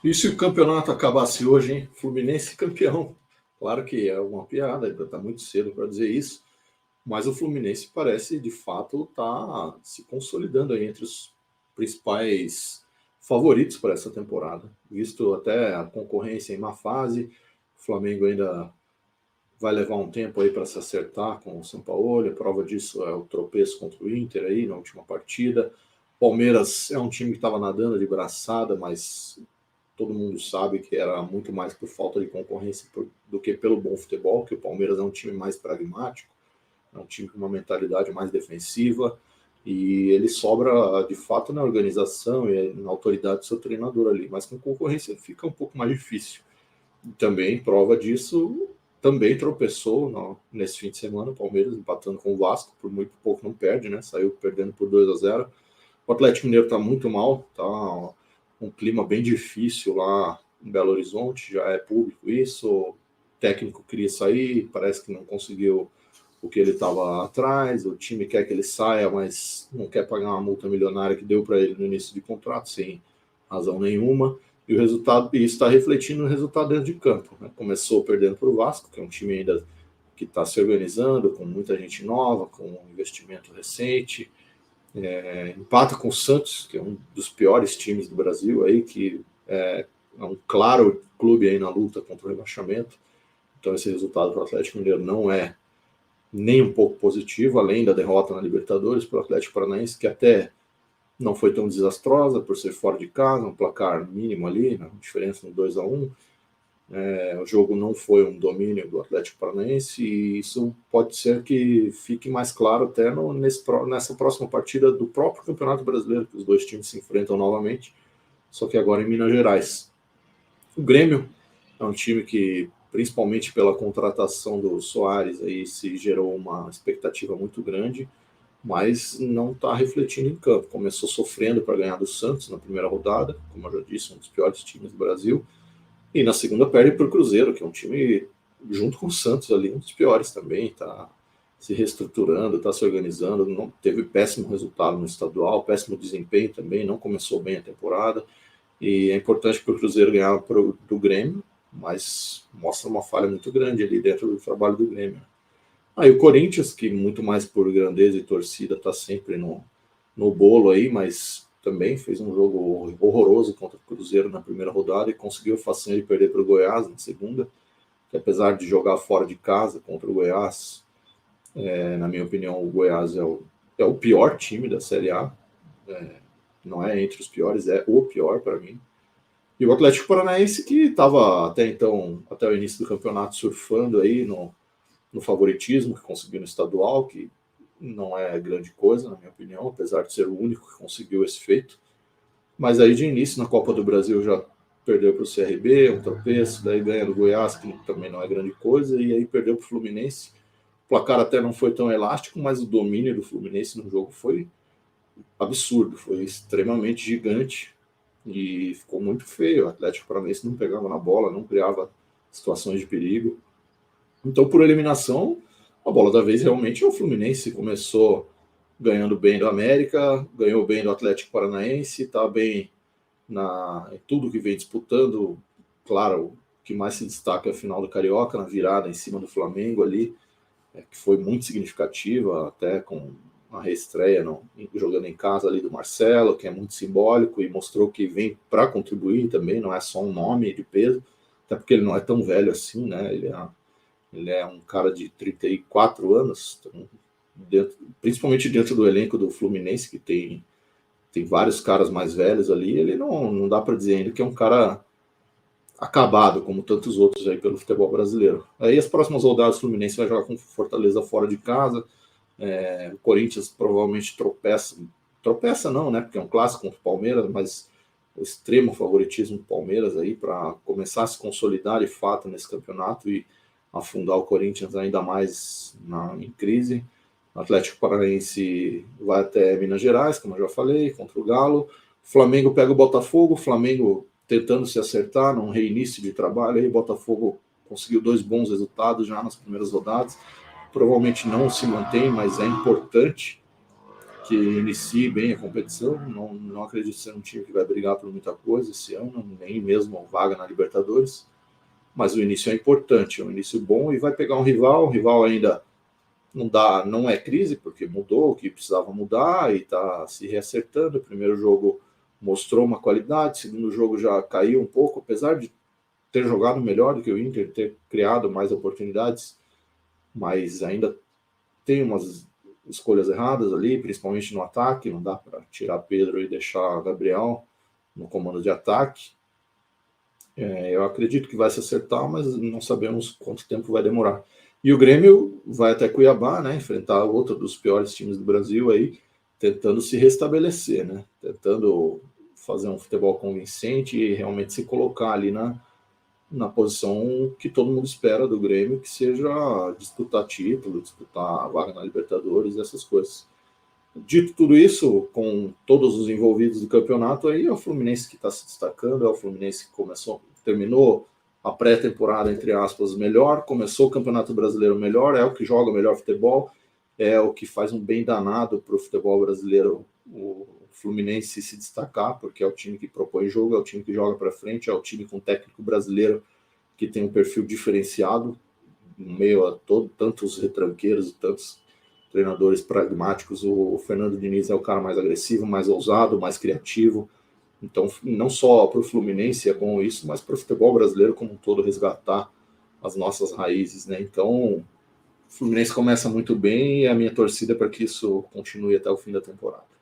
E se o campeonato acabasse hoje, hein? Fluminense campeão. Claro que é uma piada, ainda está muito cedo para dizer isso, mas o Fluminense parece, de fato, estar se consolidando aí entre os principais favoritos para essa temporada. Visto até a concorrência em má fase, o Flamengo ainda vai levar um tempo aí para se acertar com o Sampaoli. A prova disso é o tropeço contra o Inter aí na última partida. Palmeiras é um time que estava nadando de braçada, mas todo mundo sabe que era muito mais por falta de concorrência do que pelo bom futebol, que o Palmeiras é um time mais pragmático, é um time com uma mentalidade mais defensiva, e ele sobra de fato na organização e na autoridade do seu treinador ali, mas com concorrência fica um pouco mais difícil. E também prova disso, também tropeçou nesse fim de semana, o Palmeiras empatando com o Vasco, por muito pouco não perde, né? Saiu perdendo por 2-0. O Atlético Mineiro está muito mal, tá um clima bem difícil lá em Belo Horizonte, já é público isso, o técnico queria sair, parece que não conseguiu o que ele estava atrás, o time quer que ele saia, mas não quer pagar uma multa milionária que deu para ele no início de contrato, sem razão nenhuma, e o resultado, e isso está refletindo no resultado dentro de campo, né? Começou perdendo para o Vasco, que é um time ainda que está se organizando, com muita gente nova, com um investimento recente, empata com o Santos, que é um dos piores times do Brasil, aí, que é um claro clube aí na luta contra o rebaixamento. Então esse resultado para o Atlético Mineiro não é nem um pouco positivo, além da derrota na Libertadores para o Atlético Paranaense, que até não foi tão desastrosa por ser fora de casa, um placar mínimo ali, né, diferença no 2-1. O jogo não foi um domínio do Atlético Paranaense, e isso pode ser que fique mais claro até nessa próxima partida do próprio Campeonato Brasileiro, que os dois times se enfrentam novamente, só que agora em Minas Gerais. O Grêmio é um time que, principalmente pela contratação do Soares, aí se gerou uma expectativa muito grande, mas não está refletindo em campo. Começou sofrendo para ganhar do Santos na primeira rodada, como eu já disse, um dos piores times do Brasil, e na segunda perde para o Cruzeiro, que é um time, junto com o Santos ali, um dos piores também, está se reestruturando, está se organizando, não teve péssimo resultado no estadual, péssimo desempenho também, não começou bem a temporada, e é importante para o Cruzeiro ganhar do Grêmio, mas mostra uma falha muito grande ali dentro do trabalho do Grêmio. Aí o Corinthians, que muito mais por grandeza e torcida, está sempre no bolo aí, mas também fez um jogo horroroso contra o Cruzeiro na primeira rodada e conseguiu a façanha de perder para o Goiás na segunda, que apesar de jogar fora de casa contra o Goiás, na minha opinião, o Goiás é o pior time da Série A, não é entre os piores, é o pior para mim. E o Atlético Paranaense, que estava até então, até o início do campeonato, surfando aí no favoritismo que conseguiu no estadual, que não é grande coisa, na minha opinião, apesar de ser o único que conseguiu esse feito. Mas aí de início, na Copa do Brasil, já perdeu para o CRB, um tropeço, daí ganha do Goiás, que também não é grande coisa, e aí perdeu para o Fluminense. O placar até não foi tão elástico, mas o domínio do Fluminense no jogo foi absurdo, foi extremamente gigante e ficou muito feio. O Atlético Paranaense não pegava na bola, não criava situações de perigo. Então, por eliminação, a bola da vez realmente é o Fluminense. Começou ganhando bem do América, ganhou bem do Atlético Paranaense, está bem em tudo que vem disputando. Claro, o que mais se destaca é a final do Carioca, na virada em cima do Flamengo ali, que foi muito significativa, até com uma reestreia jogando em casa ali do Marcelo, que é muito simbólico e mostrou que vem para contribuir também, não é só um nome de peso, até porque ele não é tão velho assim, né? Ele é um cara de 34 anos, então, principalmente dentro do elenco do Fluminense, que tem vários caras mais velhos ali, ele não dá para dizer ainda que é um cara acabado, como tantos outros aí pelo futebol brasileiro. Aí as próximas rodadas o Fluminense vai jogar com Fortaleza fora de casa, o Corinthians provavelmente tropeça não, né, porque é um clássico contra o Palmeiras, mas o extremo favoritismo do Palmeiras aí para começar a se consolidar de fato nesse campeonato e afundar o Corinthians ainda mais em crise. O Atlético Paranaense vai até Minas Gerais, como eu já falei, contra o Galo. O Flamengo pega o Botafogo, o Flamengo tentando se acertar num reinício de trabalho. Aí o Botafogo conseguiu 2 bons resultados já nas primeiras rodadas. Provavelmente não se mantém, mas é importante que inicie bem a competição. Não acredito ser um time que vai brigar por muita coisa esse ano, nem mesmo vaga na Libertadores. Mas o início é importante, é um início bom e vai pegar um rival ainda não é crise, porque mudou o que precisava mudar e está se reacertando. O primeiro jogo mostrou uma qualidade, o segundo jogo já caiu um pouco, apesar de ter jogado melhor do que o Inter, ter criado mais oportunidades, mas ainda tem umas escolhas erradas ali, principalmente no ataque. Não dá para tirar Pedro e deixar Gabriel no comando de ataque. Eu acredito que vai se acertar, mas não sabemos quanto tempo vai demorar. E o Grêmio vai até Cuiabá, né, enfrentar outro dos piores times do Brasil aí, tentando se restabelecer, né, tentando fazer um futebol convincente e realmente se colocar ali na posição que todo mundo espera do Grêmio, que seja disputar título, disputar a vaga na Libertadores, essas coisas. Dito tudo isso, com todos os envolvidos do campeonato, aí é o Fluminense que está se destacando, é o Fluminense que terminou a pré-temporada, entre aspas, melhor, começou o Campeonato Brasileiro melhor, é o que joga o melhor futebol, é o que faz um bem danado para o futebol brasileiro, o Fluminense se destacar, porque é o time que propõe jogo, é o time que joga para frente, é o time com técnico brasileiro que tem um perfil diferenciado, no meio a tantos retranqueiros e tantos treinadores pragmáticos. O Fernando Diniz é o cara mais agressivo, mais ousado, mais criativo. Então, não só para o Fluminense é bom isso, mas para o futebol brasileiro como um todo, resgatar as nossas raízes, né? Então, o Fluminense começa muito bem e a minha torcida é para que isso continue até o fim da temporada.